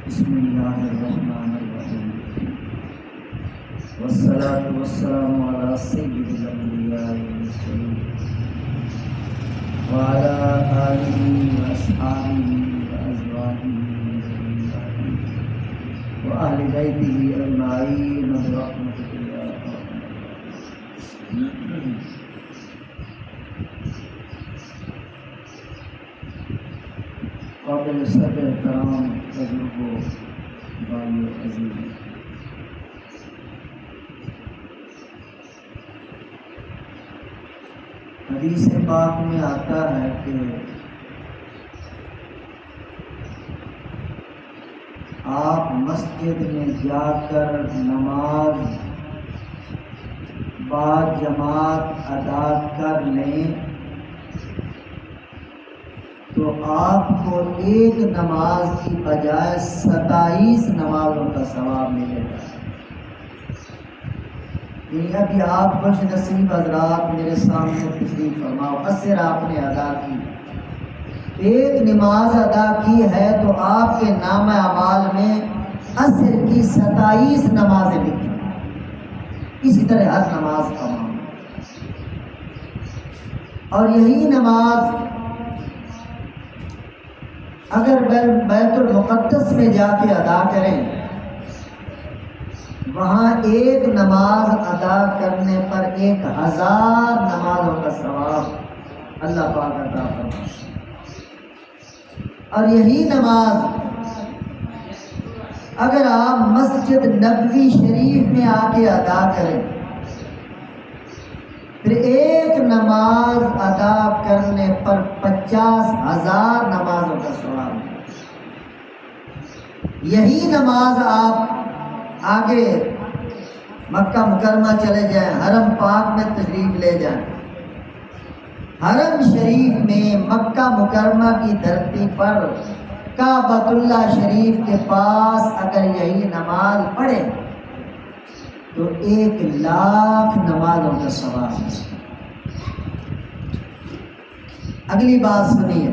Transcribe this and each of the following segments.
بسم اللہ الرحمن الرحیم والصلاة والسلام علی سید الانبیاء والمرسلین وعلی آلہ واصحابہ وازواجہ وأهل بيته أجمعين برحمتك يا أرحم الراحمين. قابل صدر احترام بزرگوں بھائیو عزیز، حدیث پاک میں آتا ہے کہ آپ مسجد میں جا کر نماز با جماعت ادا کر لیں تو آپ کو ایک نماز کی بجائے 27 نمازوں کا ثواب ملے گا. یعنی ابھی آپ خوش نصیب حضرات میرے سامنے تشریف فرماؤ، عصر آپ نے ادا کی، ایک نماز ادا کی ہے تو آپ کے نام اعمال میں عصر کی 27 نمازیں لکھی. اسی طرح ہر نماز کا معاملہ، اور یہی نماز اگر بیت المقدس میں جا کے ادا کریں، وہاں ایک نماز ادا کرنے پر 1000 نمازوں کا ثواب اللہ پاک عطا فرمائے. اور یہی نماز اگر آپ مسجد نبوی شریف میں آ کے ادا کریں، پھر ایک نماز ادا کرنے پر 50,000 نمازوں کا ثواب. یہی نماز آپ آگے مکہ مکرمہ چلے جائیں، حرم پاک میں تشریف لے جائیں، حرم شریف میں مکہ مکرمہ کی دھرتی پر کعبۃ اللہ شریف کے پاس اگر یہی نماز پڑھے تو 1,00,000 نمازوں کا ثواب ہے. اگلی بات سنیے،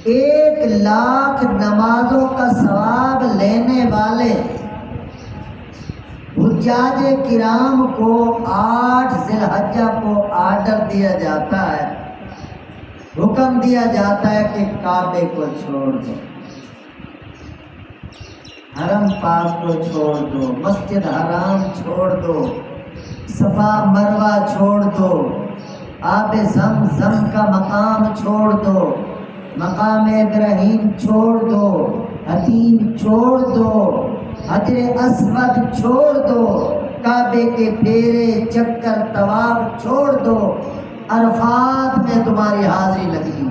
1,00,000 نمازوں کا ثواب لینے والے حجاج کرام کو 8 ذی الحجہ کو آرڈر دیا جاتا ہے، حکم دیا جاتا ہے کہ کعبے کو چھوڑ دو، حرم پاک کو چھوڑ دو، مسجد حرام چھوڑ دو، صفا مروہ چھوڑ دو، آب زمزم کا مقام چھوڑ دو، مقام ابراہیم چھوڑ دو، حتیم چھوڑ دو، حجر اسود چھوڑ دو، کعبے کے پھیرے چکر طواف چھوڑ دو، عرفات میں تمہاری حاضری لگی.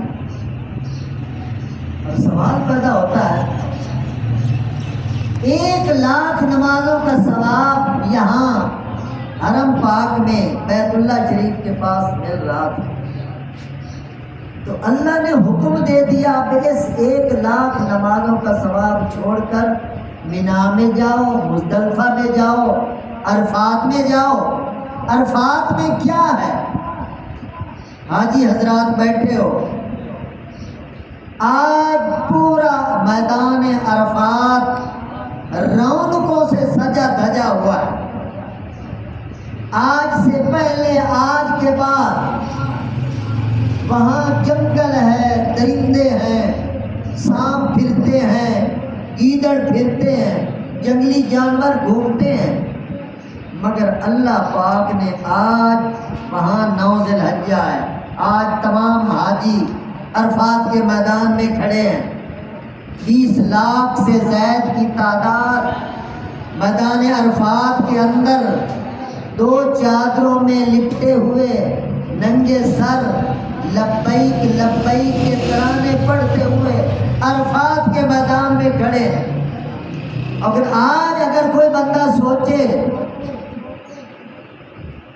اور سوال پیدا ہوتا ہے، 1,00,000 نمازوں کا ثواب یہاں حرم پاک میں بیت اللہ شریف کے پاس مل رہا تھا، تو اللہ نے حکم دے دیا اب اس 1,00,000 نمازوں کا ثواب چھوڑ کر مینا میں جاؤ، مزدلفہ میں جاؤ، عرفات میں جاؤ. عرفات میں کیا ہے؟ حاجی حضرات بیٹھے ہو، آج پورا میدان عرفات رونقوں سے سجا دھجا ہوا ہے. آج سے پہلے، آج کے بعد وہاں جنگل ہے، درندے ہیں، سانپ پھرتے ہیں، گیدڑ پھرتے ہیں، جنگلی جانور گھومتے ہیں، مگر اللہ پاک نے آج وہاں 9 ذی الحجہ ہے، آج تمام حاجی عرفات کے میدان میں کھڑے ہیں. 20 لاکھ سے زائد کی تعداد میدان عرفات کے اندر 2 چادروں میں لپٹے ہوئے ننگے سر لبیک لبیک کے ترانے پڑھتے ہوئے عرفات کے میدان میں کھڑے ہیں. اگر کوئی بندہ سوچے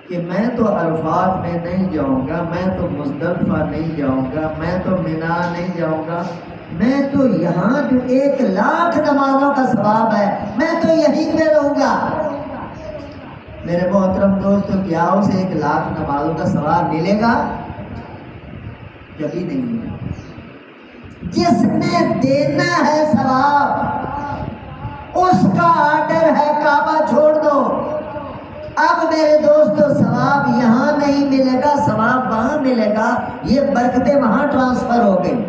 کہ میں تو عرفات میں نہیں جاؤں گا، میں تو مزدلفہ نہیں جاؤں گا، میں تو مینا نہیں جاؤں گا، میں تو یہاں جو 1,00,000 نمازوں کا ثواب ہے میں تو یہیں پہ رہوں گا. میرے محترم دوستو، کیا اسے 1,00,000 نمازوں کا ثواب ملے گا؟ کبھی نہیں ملے. جس نے دینا ہے ثواب اس کا آرڈر ہے کعبہ چھوڑ دو۔ اب میرے دوستو ثواب یہاں نہیں ملے گا، ثواب وہاں ملے گا، یہ برکتیں وہاں ٹرانسفر ہو گئی،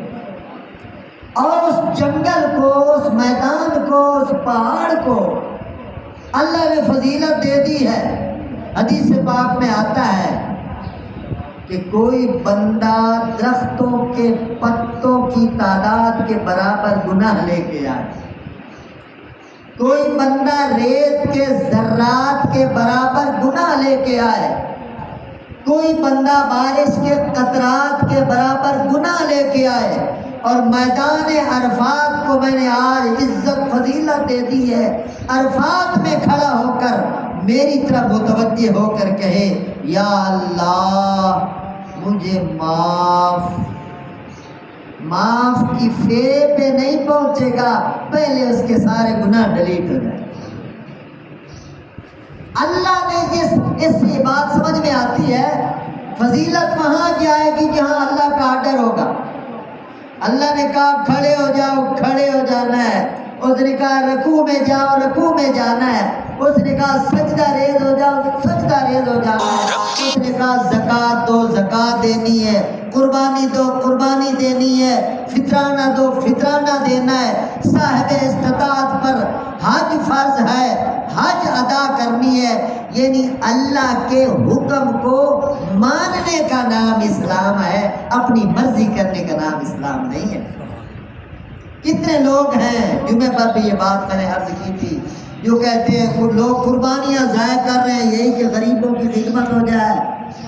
اور اس جنگل کو، اس میدان کو، اس پہاڑ کو اللہ نے فضیلت دے دی ہے۔ حدیث پاک میں آتا ہے کہ کوئی بندہ درختوں کے پتوں کی تعداد کے برابر گناہ لے کے آئے، کوئی بندہ ریت کے ذرات کے برابر گناہ لے کے آئے، کوئی بندہ بارش کے قطرات کے برابر گناہ لے کے آئے، اور میدان عرفات کو میں نے آج عزت فضیلت دے دی ہے، عرفات میں کھڑا ہو کر میری طرف متوجہ ہو کر کہے یا اللہ مجھے معاف کی فے پہ نہیں پہنچے گا، پہلے اس کے سارے گناہ ڈیلیٹ ہو جائیں۔ اللہ نے اس سے بات سمجھ میں آتی ہے، فضیلت وہاں جائے گی جہاں اللہ کا آرڈر ہوگا۔ اللہ نے کہا کھڑے ہو جاؤ، کھڑے ہو جانا ہے، اس نے کہا رکوع میں جاؤ، رکوع میں جانا ہے، اس نے کہا سجدہ ریز ہو جاؤ، سجدہ ریز ہو جانا ہے، اس نے کہا زکوٰۃ دو، زکوٰۃ دینی ہے، قربانی دو، قربانی دینی ہے، فطرانہ دو، فطرانہ دینا ہے، صاحب استطاعت پر حج فرض ہے، حج ادا کرنی ہے۔ یعنی اللہ کے حکم کو ماننے کا نام اسلام ہے، اپنی مرضی کرنے کا نام اسلام نہیں ہے۔ کتنے لوگ ہیں، جمعے پر بھی یہ بات میں نے عرض کی تھی، جو کہتے ہیں لوگ قربانیاں ضائع کر رہے ہیں یہی کہ غریبوں کی خدمت ہو جائے،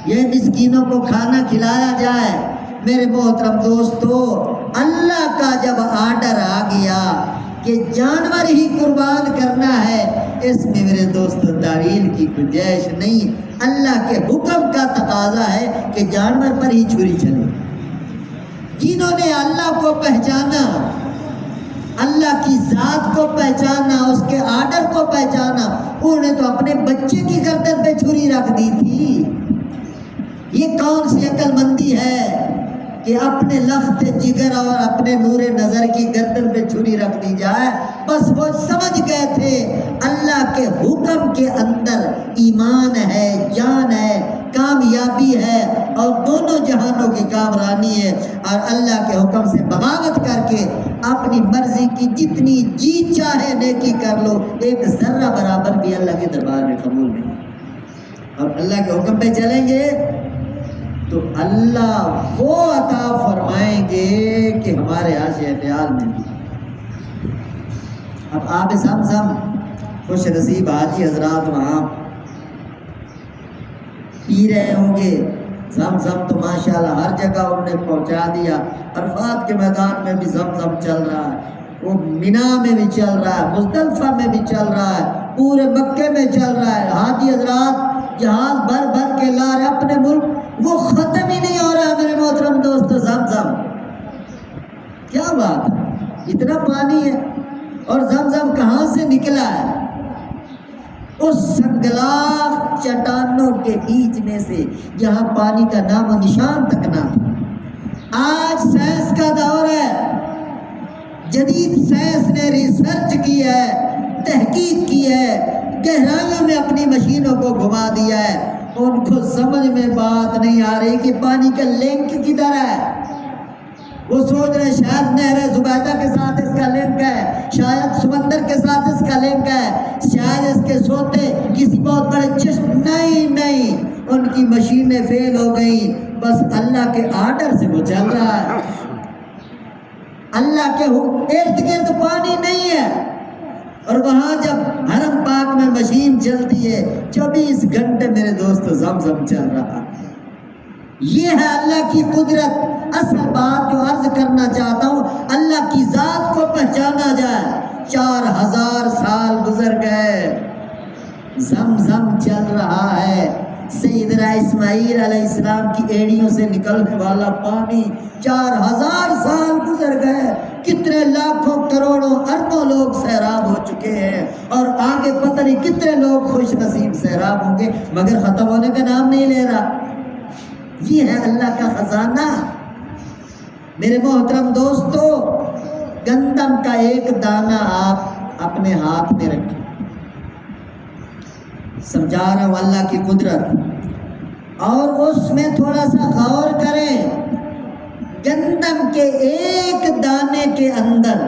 یہ مسکینوں کو کھانا کھلایا جائے۔ میرے محترم دوستو، اللہ کا جب آرڈر آ گیا کہ جانور ہی قربان کرنا ہے، اس میں میرے دوستو تعویل کی گنجائش نہیں۔ اللہ کے حکم کا تقاضا ہے کہ جانور پر ہی چھری چلے۔ جنہوں نے اللہ کو پہچانا، اللہ کی ذات کو پہچانا، اس کے آرڈر کو پہچانا، انہوں نے تو اپنے بچے کی گردن پہ چھری رکھ دی تھی۔ یہ کون سی عقل مندی ہے کہ اپنے لخت جگر اور اپنے نور نظر کی گردن پہ چھری رکھ دی جائے؟ بس وہ سمجھ گئے تھے اللہ کے حکم کے اندر ایمان ہے، جان ہے، کامیابی ہے، اور دونوں جہانوں کی کامرانی ہے، اور اللہ کے حکم سے بغاوت کر کے اپنی مرضی کی جتنی جی چاہے نیکی کر لو، ایک ذرہ برابر بھی اللہ کے دربار میں قبول نہیں۔ اور اللہ کے حکم پہ چلیں گے تو اللہ وہ عطا فرمائیں گے کہ ہمارے حاشیہ خیال میں بھی۔ اب آب زمزم خوش نصیب حاجی حضرات وہاں پی رہے ہوں گے، زمزم تو ماشاءاللہ ہر جگہ انہوں نے پہنچا دیا۔ عرفات کے میدان میں بھی زمزم چل رہا ہے، وہ مینا میں بھی چل رہا ہے، مزدلفہ میں بھی چل رہا ہے، پورے مکے میں چل رہا ہے۔ حاجی حضرات جہاز بھر بھر کے لا رہے اپنے ملک، وہ ختم ہی نہیں ہو رہا میرے محترم دوستو۔ زمزم کیا بات ہے، اتنا پانی ہے، اور زمزم کہاں سے نکلا ہے؟ اس سنگلاخ چٹانوں کے بیچ میں سے جہاں پانی کا نام و نشان تک نہ تھا۔ آج سائنس کا دور ہے، جدید سائنس نے ریسرچ کی ہے، تحقیق کی ہے، گہرائیوں میں اپنی مشینوں کو گھما دیا ہے، ان کو سمجھ میں بات نہیں آ رہی کہ پانی کا لنک کدھر ہے۔ وہ سوچ رہے شاید نہر زبیدہ کے ساتھ اس کا لنک ہے، شاید سمندر کے ساتھ اس کا لنک ہے، شاید اس کے سوتے کسی بہت بڑے چشم، نہیں، ان کی مشینیں فیل ہو گئیں، بس اللہ کے آرڈر سے وہ چل رہا ہے۔ اللہ کے ارد گرد پانی نہیں ہے، اور وہاں جب حرم پاک میں مشین چلتی ہے 24 گھنٹے میرے دوست زمزم چل رہا ہے۔ یہ ہے اللہ کی قدرت۔ اصل بات جو عرض کرنا چاہتا ہوں، اللہ کی ذات کو پہچانا جائے۔ 4000 سال گزر گئے، زمزم چل رہا ہے۔ سیدنا اسماعیل علیہ السلام کی ایڑیوں سے نکلنے والا پانی 4000 سال گزر گئے، کتنے لاکھوں کروڑوں اربوں لوگ سیراب ہو چکے ہیں، اور آگے پتہ نہیں کتنے لوگ خوش نصیب سیراب ہوں گے، مگر ختم ہونے کا نام نہیں لے رہا۔ یہ ہے اللہ کا خزانہ۔ میرے محترم دوستو، گندم کا ایک دانہ آپ اپنے ہاتھ میں رکھیں، سمجھا رہا ہوں اللہ کی قدرت، اور اس میں تھوڑا سا غور کریں، گندم کے ایک دانے کے اندر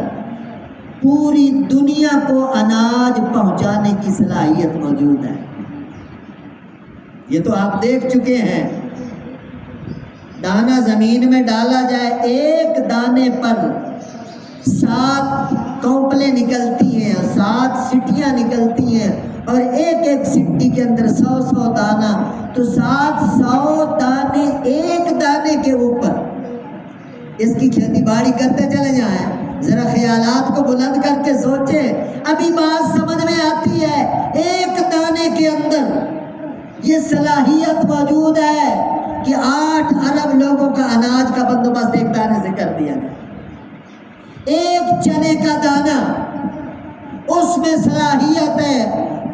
پوری دنیا کو اناج پہنچانے کی صلاحیت موجود ہے۔ یہ تو آپ دیکھ چکے ہیں، دانہ زمین میں ڈالا جائے، ایک دانے پر 7 کونپلیں نکلتی ہیں، 7 سٹیاں نکلتی ہیں، اور ایک ایک سٹی کے اندر 100 دانہ، تو 700 دانے ایک دانے کے اوپر۔ اس کی کھیتی باڑی کرتے چلے جائیں، ذرا خیالات کو بلند کر کے سوچیں، ابھی بات سمجھ میں آتی ہے۔ ایک دانے کے اندر یہ صلاحیت موجود ہے کہ 8 ارب لوگوں کا اناج کا بندوبست ایک دانے سے کر دیا گیا۔ ایک چنے کا دانہ، اس میں صلاحیت ہے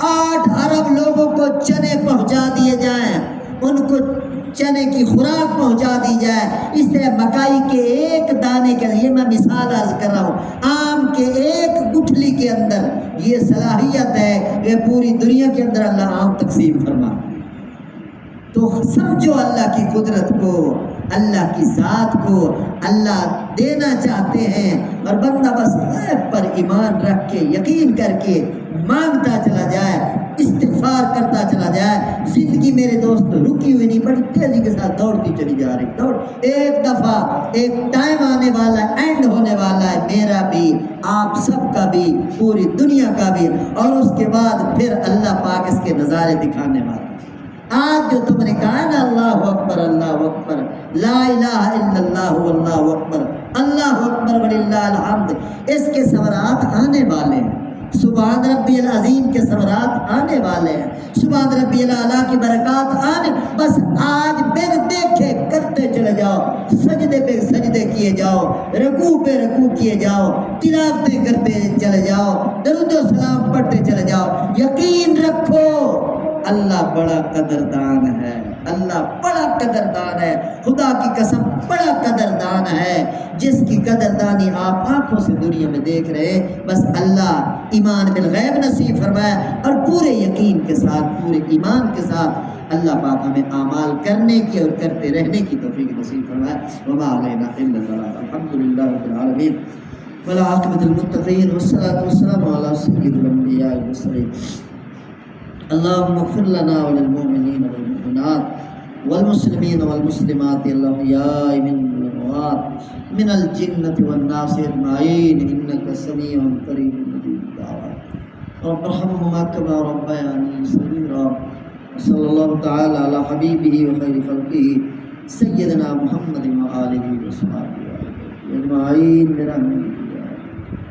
8 ارب لوگوں کو چنے پہنچا دیے جائیں، ان کو چنے کی خوراک پہنچا دی جائے۔ اس طرح مکائی کے ایک دانے کے، یہ میں مثال عرض کر رہا ہوں، آم کے ایک گٹھلی کے اندر یہ صلاحیت ہے کہ پوری دنیا کے اندر اللہ آم تقسیم فرما۔ تو سمجھو اللہ کی قدرت کو، اللہ کی ذات کو، اللہ دینا چاہتے ہیں، اور بندہ بس غیب پر ایمان رکھ کے، یقین کر کے مانگتا چلا جائے، استغفار کرتا چلا جائے۔ زندگی میرے دوست رکی ہوئی نہیں، بڑی تیزی کے ساتھ دوڑتی چلی جا رہی، دوڑ ایک دفعہ ایک ٹائم آنے والا ہے، اینڈ ہونے والا ہے، میرا بھی، آپ سب کا بھی، پوری دنیا کا بھی، اور اس کے بعد پھر اللہ پاک اس کے نظارے دکھانے والا۔ آج جو تم نے کہا نا اللہ اکبر اللہ اکبر، لا الہ الا اللہ واللہ اکبر، اللہ اکبر وللہ الحمد، اس کے ثمرات آنے والے ہیں۔ سبحان ربی العظیم کے ثمرات آنے والے ہیں، سبحان ربی الاعلیٰ کی برکات آنے، بس آج بن دیکھے کرتے چلے جاؤ، سجدے پہ سجدے کیے جاؤ، رکوع پہ رکوع کیے جاؤ، تلاوتیں کرتے چلے جاؤ، درود و سلام پڑھتے چلے جاؤ۔ یقین رکھو اللہ بڑا قدردان ہے، اللہ بڑا قدردان ہے، خدا کی قسم بڑا قدردان ہے، جس کی قدردانی آپ آنکھوں سے دنیا میں دیکھ رہے۔ بس اللہ ایمان بالغیب نصیب فرمائے، اور پورے یقین کے ساتھ، پورے ایمان کے ساتھ اللہ پاک ہمیں اعمال کرنے کی اور کرتے رہنے کی توفیق نصیب فرمائے۔ وما علینا الا البلاغ، الحمدللہ رب العالمین، والعاقبۃ للمتقین، والصلاۃ والسلام علی سید الانبیاء والمرسلین۔ اللهم اغفر لنا وللمؤمنين والمؤمنات والمسلمين والمسلمات الأحياء منهم والأموات من الجنة والناس أجمعين إنك سميع قريب مجيب الدعوات رب ارحمهما كما ربياني صغيرا صلى الله تعالى على حبيبه وخير خلقه سيدنا محمد وآله وصحبه أجمعين برحمته